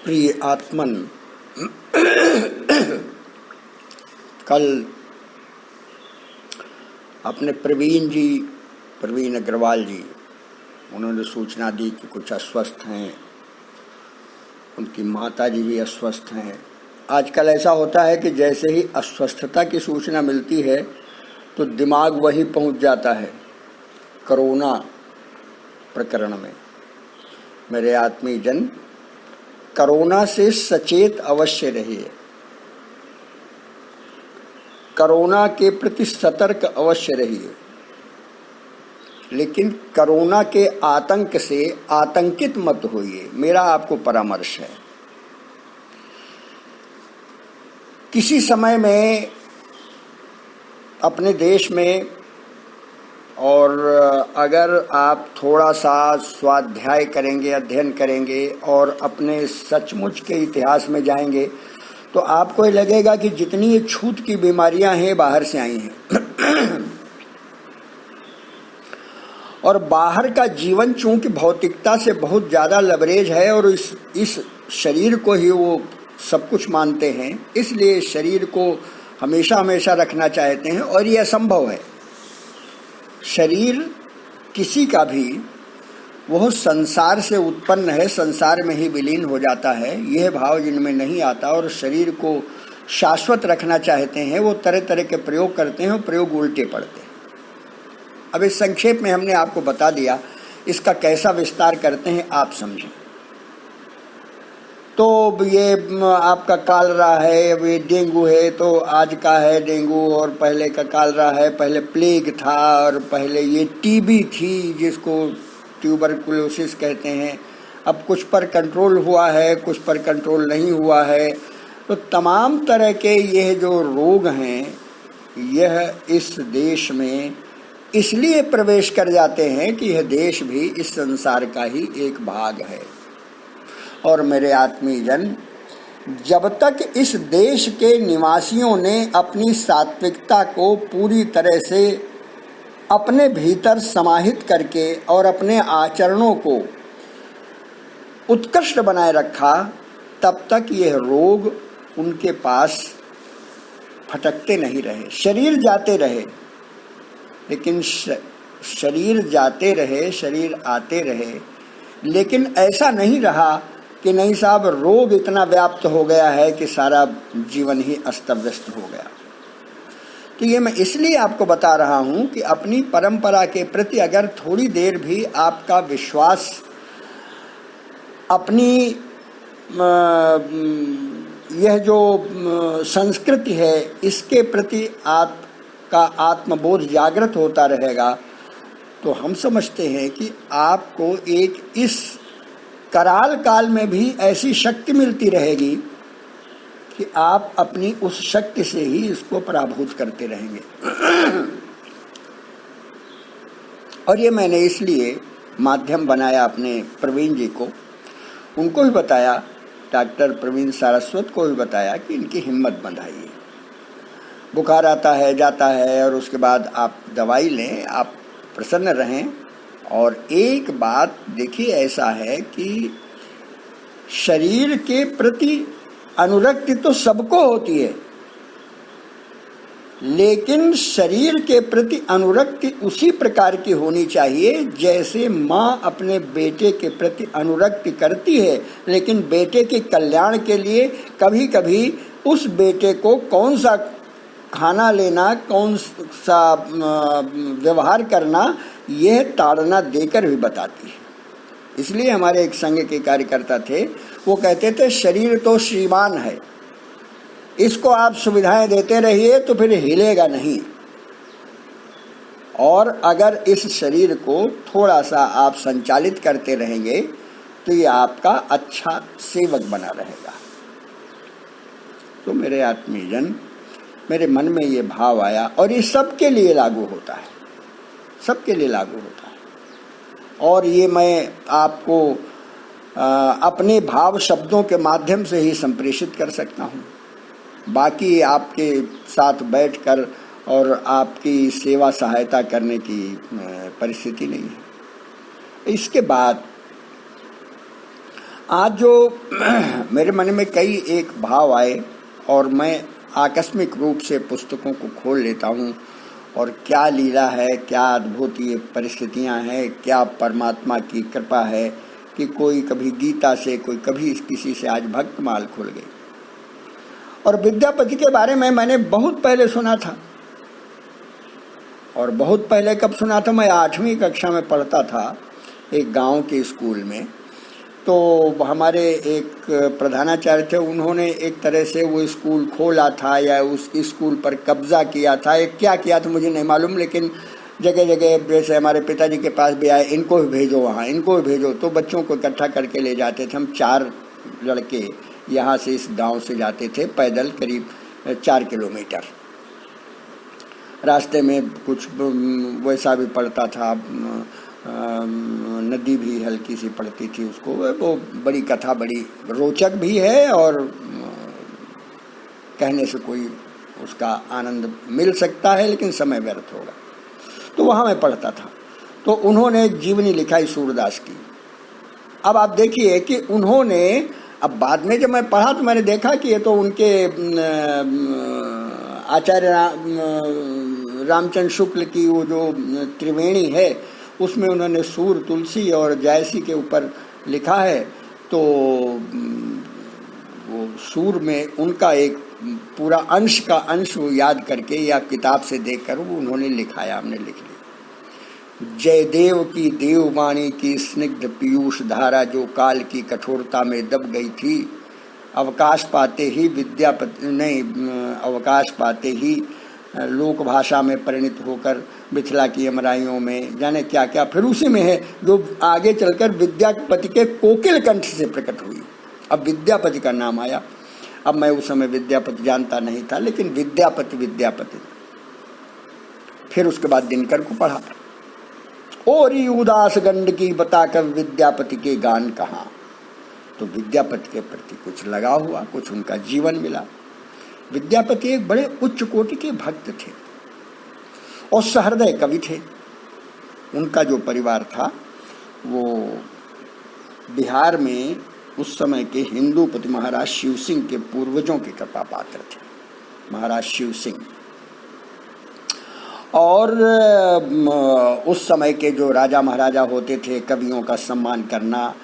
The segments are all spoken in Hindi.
प्रिय आत्मन, कल अपने प्रवीण अग्रवाल जी, उन्होंने सूचना दी कि कुछ अस्वस्थ हैं, उनकी माता जी भी अस्वस्थ हैं। आजकल ऐसा होता है कि जैसे ही अस्वस्थता की सूचना मिलती है तो दिमाग वही पहुंच जाता है कोरोना प्रकरण में। मेरे आत्मीय जन, कोरोना से सचेत अवश्य रहिए, कोरोना के प्रति सतर्क अवश्य रहिए, लेकिन कोरोना के आतंक से आतंकित मत होइए, मेरा आपको परामर्श है। किसी समय में अपने देश में, और अगर आप थोड़ा सा स्वाध्याय करेंगे, अध्ययन करेंगे और अपने सचमुच के इतिहास में जाएंगे तो आपको ये लगेगा कि जितनी ये छूत की बीमारियां हैं बाहर से आई हैं। और बाहर का जीवन चूंकि भौतिकता से बहुत ज़्यादा लबरेज है और इस शरीर को ही वो सब कुछ मानते हैं, इसलिए शरीर को हमेशा हमेशा रखना चाहते हैं और ये असंभव है। शरीर किसी का भी वह संसार से उत्पन्न है, संसार में ही विलीन हो जाता है, यह भाव जिनमें नहीं आता और शरीर को शाश्वत रखना चाहते हैं, वो तरह तरह के प्रयोग करते हैं और प्रयोग उल्टे पड़ते हैं। अब इस संक्षेप में हमने आपको बता दिया, इसका कैसा विस्तार करते हैं आप समझें। तो ये आपका कालरा है, ये डेंगू है, तो आज का है डेंगू और पहले का कालरा है, पहले प्लेग था और पहले ये टीबी थी जिसको ट्यूबरकुलोसिस कहते हैं। अब कुछ पर कंट्रोल हुआ है, कुछ पर कंट्रोल नहीं हुआ है। तो तमाम तरह के यह जो रोग हैं, यह इस देश में इसलिए प्रवेश कर जाते हैं कि यह देश भी इस संसार का ही एक भाग है। और मेरे आत्मीय जन, जब तक इस देश के निवासियों ने अपनी सात्विकता को पूरी तरह से अपने भीतर समाहित करके और अपने आचरणों को उत्कृष्ट बनाए रखा, तब तक यह रोग उनके पास फटकते नहीं रहे। शरीर जाते रहे, लेकिन शरीर जाते रहे, शरीर आते रहे, लेकिन ऐसा नहीं रहा कि नहीं साहब रोग इतना व्याप्त हो गया है कि सारा जीवन ही अस्त व्यस्त हो गया। तो ये मैं इसलिए आपको बता रहा हूँ कि अपनी परंपरा के प्रति अगर थोड़ी देर भी आपका विश्वास, अपनी यह जो संस्कृति है इसके प्रति आपका आत्मबोध जागृत होता रहेगा, तो हम समझते हैं कि आपको एक इस कराल काल में भी ऐसी शक्ति मिलती रहेगी कि आप अपनी उस शक्ति से ही इसको पराभूत करते रहेंगे। और ये मैंने इसलिए माध्यम बनाया अपने प्रवीण जी को, उनको भी बताया, डॉक्टर प्रवीण सारस्वत को भी बताया कि इनकी हिम्मत बंधाइए। बुखार आता है, जाता है, और उसके बाद आप दवाई लें, आप प्रसन्न रहें। और एक बात देखिए, ऐसा है कि शरीर के प्रति अनुरक्ति तो सबको होती है, लेकिन शरीर के प्रति अनुरक्ति उसी प्रकार की होनी चाहिए जैसे माँ अपने बेटे के प्रति अनुरक्ति करती है, लेकिन बेटे के कल्याण के लिए कभी कभी उस बेटे को कौन सा खाना लेना, कौन सा व्यवहार करना, यह ताड़ना देकर भी बताती है। इसलिए हमारे एक संघ के कार्यकर्ता थे, वो कहते थे शरीर तो श्रीमान है, इसको आप सुविधाएं देते रहिए तो फिर हिलेगा नहीं, और अगर इस शरीर को थोड़ा सा आप संचालित करते रहेंगे तो ये आपका अच्छा सेवक बना रहेगा। तो मेरे आत्मीयजन, मेरे मन में ये भाव आया, और ये सबके लिए लागू होता है, सबके लिए लागू होता है। और ये मैं आपको अपने भाव शब्दों के माध्यम से ही संप्रेषित कर सकता हूँ, बाकी आपके साथ बैठकर और आपकी सेवा सहायता करने की परिस्थिति नहीं है। इसके बाद आज जो मेरे मन में कई एक भाव आए और मैं आकस्मिक रूप से पुस्तकों को खोल लेता हूँ, और क्या लीला है, क्या अद्भुत ये परिस्थितियाँ हैं, क्या परमात्मा की कृपा है कि कोई कभी गीता से, कोई कभी किसी से आज भक्तमाल खुल गई। और विद्यापति के बारे में मैंने बहुत पहले सुना था, और बहुत पहले कब सुना था, मैं 8वीं कक्षा में पढ़ता था एक गांव के स्कूल में। तो हमारे एक प्रधानाचार्य थे, उन्होंने एक तरह से वो स्कूल खोला था या उस स्कूल पर कब्जा किया था, एक क्या किया था मुझे नहीं मालूम, लेकिन जगह जगह जैसे हमारे पिताजी के पास भी आए, इनको भी भेजो वहाँ, इनको भी भेजो, तो बच्चों को इकट्ठा करके ले जाते थे। हम 4 लड़के यहाँ से इस गांव से जाते थे पैदल करीब 4 किलोमीटर। रास्ते में कुछ वैसा भी पड़ता था, नदी भी हल्की सी पड़ती थी उसको। वो बड़ी कथा बड़ी रोचक भी है और कहने से कोई उसका आनंद मिल सकता है, लेकिन समय व्यर्थ होगा। तो वहाँ मैं पढ़ता था, तो उन्होंने जीवनी लिखाई सूरदास की। अब आप देखिए कि उन्होंने, अब बाद में जब मैं पढ़ा तो मैंने देखा कि ये तो उनके आचार्य रामचंद्र शुक्ल की वो जो त्रिवेणी है उसमें उन्होंने सूर, तुलसी और जायसी के ऊपर लिखा है। तो वो सूर में उनका एक पूरा अंश का अंश वो याद करके या किताब से देखकर वो उन्होंने लिखाया, हमने लिख लिया। जयदेव की देववाणी की स्निग्ध पीयूष धारा जो काल की कठोरता में दब गई थी, अवकाश पाते ही अवकाश पाते ही लोक भाषा में परिणित होकर मिथिला की अमराइयों में जाने क्या क्या, फिर उसी में है जो आगे चलकर विद्यापति के कोकिल कंठ से प्रकट हुई। अब विद्यापति का नाम आया। अब मैं उस समय विद्यापति जानता नहीं था, लेकिन विद्यापति। फिर उसके बाद दिनकर को पढ़ा, ओरी उदास गंडकी बताकर विद्यापति के गान कहाँ। तो विद्यापति के प्रति कुछ लगा हुआ, कुछ उनका जीवन मिला। विद्यापति एक बड़े उच्च कोटि के भक्त थे और सहृदय कवि थे। उनका जो परिवार था वो बिहार में उस समय के हिंदूपति महाराज शिव सिंह के पूर्वजों के कृपा पात्र थे, महाराज शिव सिंह। और उस समय के जो राजा महाराजा होते थे, कवियों का सम्मान करना,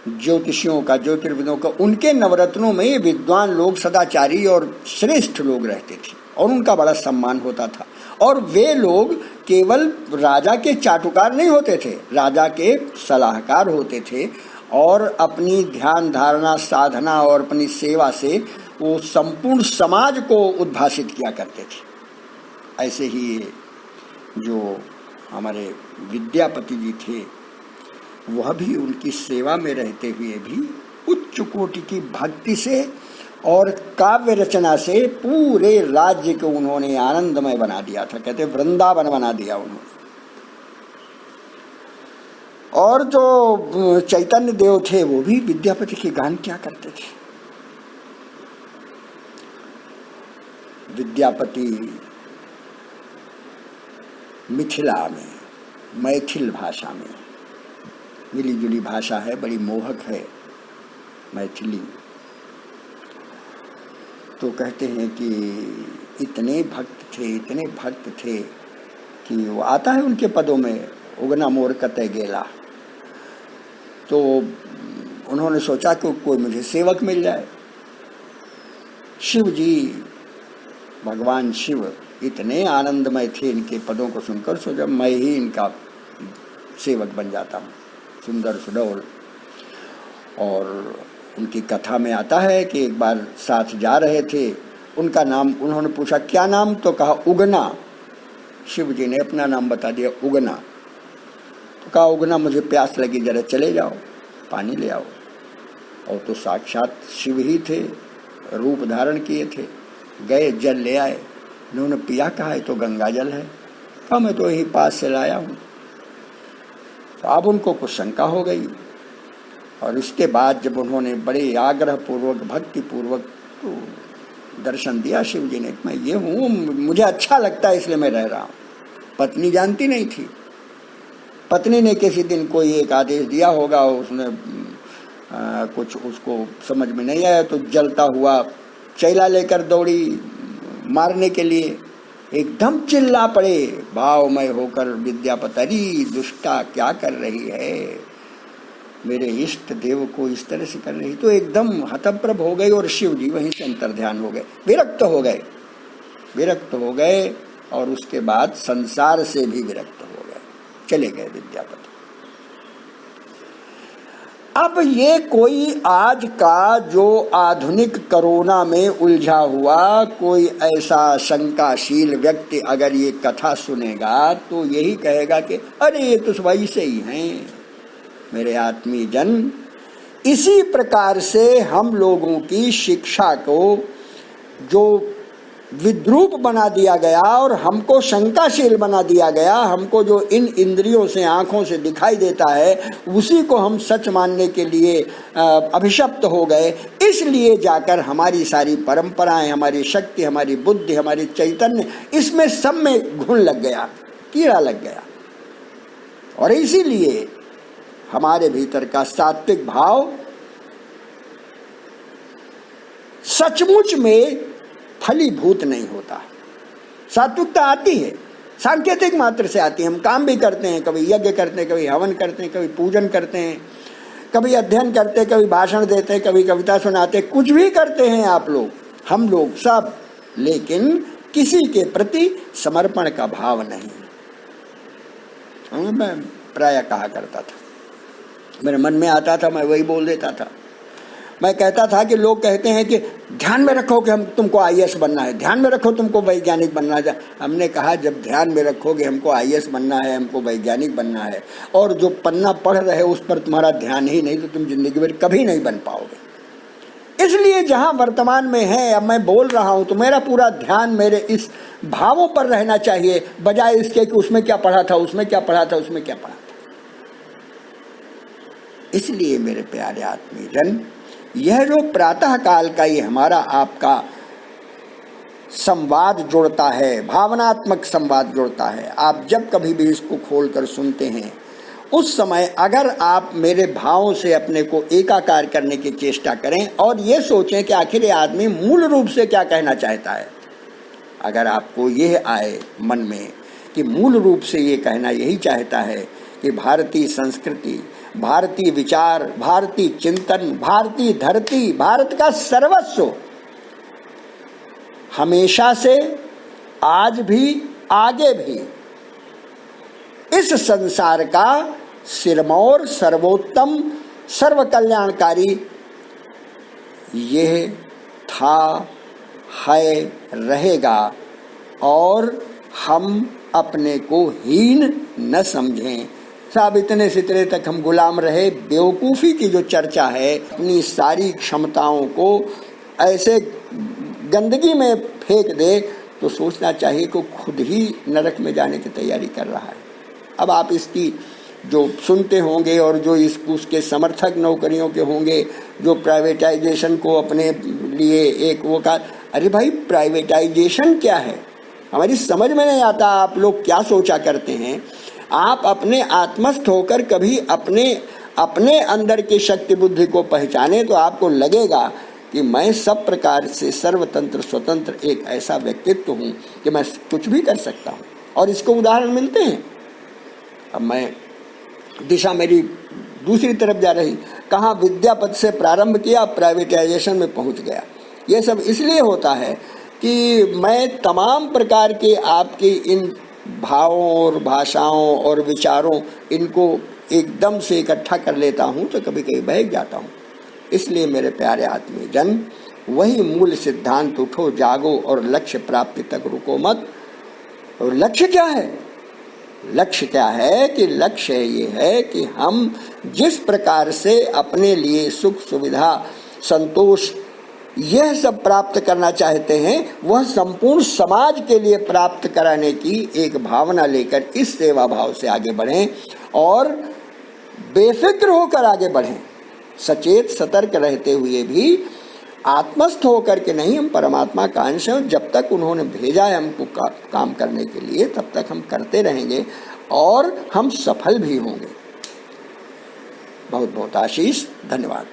ज्योतिषियों का, ज्योतिर्विदों का, उनके नवरत्नों में विद्वान लोग, सदाचारी और श्रेष्ठ लोग रहते थे और उनका बड़ा सम्मान होता था। और वे लोग केवल राजा के चाटुकार नहीं होते थे, राजा के सलाहकार होते थे और अपनी ध्यान धारणा, साधना और अपनी सेवा से वो संपूर्ण समाज को उद्भासित किया करते थे। ऐसे ही जो हमारे विद्यापति जी थे, वह भी उनकी सेवा में रहते हुए भी उच्च कोटि की भक्ति से और काव्य रचना से पूरे राज्य को उन्होंने आनंदमय बना दिया था। कहते वृंदावन बना दिया उन्होंने। और जो चैतन्य देव थे वो भी विद्यापति के गान क्या करते थे। विद्यापति मिथिला में, मैथिल भाषा में, मिली जुली भाषा है, बड़ी मोहक है मैथिली। तो कहते हैं कि इतने भक्त थे कि वो आता है उनके पदों में, उगना मोर कते गेला। तो उन्होंने सोचा कि कोई मुझे सेवक मिल जाए। शिव जी, भगवान शिव इतने आनंदमय थे इनके पदों को सुनकर, सोचा मैं ही इनका सेवक बन जाता हूँ, सुंदर सुडौल। और उनकी कथा में आता है कि एक बार साथ जा रहे थे, उनका नाम, उन्होंने पूछा क्या नाम, तो कहा उगना। शिव जी ने अपना नाम बता दिया, उगना। तो कहा उगना मुझे प्यास लगी, जरा चले जाओ पानी ले आओ। और तो साक्षात शिव ही थे, रूप धारण किए थे। गए, जल ले आए। उन्होंने पिया, कहा है तो गंगा जल है। कहा मैं तो यही पास से लाया हूँ। तो अब उनको कुछ शंका हो गई, और इसके बाद जब उन्होंने बड़े आग्रह पूर्वक, भक्ति पूर्वक तो दर्शन दिया शिव जी ने, मैं ये हूँ, मुझे अच्छा लगता है इसलिए मैं रह रहा हूँ। पत्नी जानती नहीं थी। पत्नी ने किसी दिन कोई एक आदेश दिया होगा, उसने कुछ उसको समझ में नहीं आया तो जलता हुआ चैला लेकर दौड़ी मारने के लिए। एकदम चिल्ला पड़े भावमय होकर, विद्यापतरी दुष्टा क्या कर रही है, मेरे इष्ट देव को इस तरह से कर रही। तो एकदम हतप्रभ हो गई और शिव जी वहीं से अंतर्ध्यान हो गए, विरक्त हो गए और उसके बाद संसार से भी विरक्त हो गए, चले गए विद्यापति। अब ये कोई आज का जो आधुनिक कोरोना में उलझा हुआ कोई ऐसा शंकाशील व्यक्ति अगर ये कथा सुनेगा तो यही कहेगा कि अरे ये तो वही से ही हैं मेरे आत्मीय जन। इसी प्रकार से हम लोगों की शिक्षा को जो विद्रूप बना दिया गया और हमको शंकाशील बना दिया गया, हमको जो इन इंद्रियों से आंखों से दिखाई देता है उसी को हम सच मानने के लिए अभिशप्त हो गए। इसलिए जाकर हमारी सारी परंपराएं, हमारी शक्ति, हमारी बुद्धि, हमारी चैतन्य, इसमें सब में घुन लग गया, कीड़ा लग गया। और इसीलिए हमारे भीतर का सात्विक भाव सचमुच में फलीभूत नहीं होता। सात्विकता आती है, सांकेतिक मात्र से आती है। हम काम भी करते हैं, कभी यज्ञ करते हैं, कभी हवन करते हैं, कभी पूजन करते हैं, कभी अध्ययन करते हैं, कभी भाषण देते हैं, कभी कविता सुनाते हैं, कुछ भी करते हैं आप लोग, हम लोग सब, लेकिन किसी के प्रति समर्पण का भाव नहीं। मैं प्रायः कहा करता था, मेरे मन में आता था मैं वही बोल देता था। मैं कहता था कि लोग कहते हैं कि ध्यान में रखो कि हम तुमको आईएएस बनना है, ध्यान में रखो तुमको वैज्ञानिक बनना है। हमने कहा जब ध्यान में रखोगे हमको आईएएस बनना है, हमको वैज्ञानिक बनना है, और जो पन्ना पढ़ रहे उस पर तुम्हारा ध्यान ही नहीं, तो तुम जिंदगी में कभी नहीं बन पाओगे। इसलिए जहां वर्तमान में है, अब मैं बोल रहा हूं तो मेरा पूरा ध्यान मेरे इस भावों पर रहना चाहिए, बजाय इसके कि उसमें क्या पढ़ा था, उसमें क्या पढ़ा था, उसमें क्या पढ़ा था। इसलिए मेरे प्यारे आत्मीय जन, यह जो प्रातः काल का ये हमारा आपका संवाद जोड़ता है, भावनात्मक संवाद जोड़ता है, आप जब कभी भी इसको खोलकर सुनते हैं उस समय अगर आप मेरे भावों से अपने को एकाकार करने की चेष्टा करें और ये सोचें कि आखिर ये आदमी मूल रूप से क्या कहना चाहता है, अगर आपको यह आए मन में कि मूल रूप से ये कहना यही चाहता है कि भारतीय संस्कृति, भारतीय विचार, भारतीय चिंतन, भारतीय धरती, भारत का सर्वस्व हमेशा से, आज भी, आगे भी इस संसार का सिरमौर, सर्वोत्तम, सर्व कल्याणकारी यह था, है, रहेगा, और हम अपने को हीन न समझें। साहब इतने सितरे तक हम गुलाम रहे, बेवकूफ़ी की जो चर्चा है, अपनी सारी क्षमताओं को ऐसे गंदगी में फेंक दे तो सोचना चाहिए कि खुद ही नरक में जाने की तैयारी कर रहा है। अब आप इसकी जो सुनते होंगे और जो उसके समर्थक नौकरियों के होंगे, जो प्राइवेटाइजेशन को अपने लिए एक वो का, अरे भाई प्राइवेटाइजेशन क्या है, हमारी समझ में नहीं आता आप लोग क्या सोचा करते हैं। आप अपने आत्मस्थ होकर कभी अपने अंदर की शक्ति बुद्धि को पहचाने तो आपको लगेगा कि मैं सब प्रकार से सर्वतंत्र स्वतंत्र एक ऐसा व्यक्तित्व हूँ कि मैं कुछ भी कर सकता हूँ, और इसको उदाहरण मिलते हैं। अब मैं दिशा मेरी दूसरी तरफ जा रही, कहाँ विद्यापति से प्रारंभ किया, प्राइवेटाइजेशन में पहुँच गया। ये सब इसलिए होता है कि मैं तमाम प्रकार के आपकी इन भावों और भाषाओं और विचारों, इनको एकदम से इकट्ठा कर लेता हूँ तो कभी कभी बहक जाता हूँ। इसलिए मेरे प्यारे आत्मीय जन, वही मूल सिद्धांत, उठो जागो और लक्ष्य प्राप्ति तक रुको मत। और लक्ष्य क्या है? लक्ष्य क्या है कि लक्ष्य ये है कि हम जिस प्रकार से अपने लिए सुख सुविधा संतोष यह सब प्राप्त करना चाहते हैं, वह संपूर्ण समाज के लिए प्राप्त कराने की एक भावना लेकर इस सेवा भाव से आगे बढ़ें और बेफिक्र होकर आगे बढ़ें, सचेत सतर्क रहते हुए भी, आत्मस्थ होकर के नहीं। हम परमात्मा का अंश हैं, जब तक उन्होंने भेजा है हमको काम करने के लिए तब तक हम करते रहेंगे और हम सफल भी होंगे। बहुत बहुत आशीष, धन्यवाद।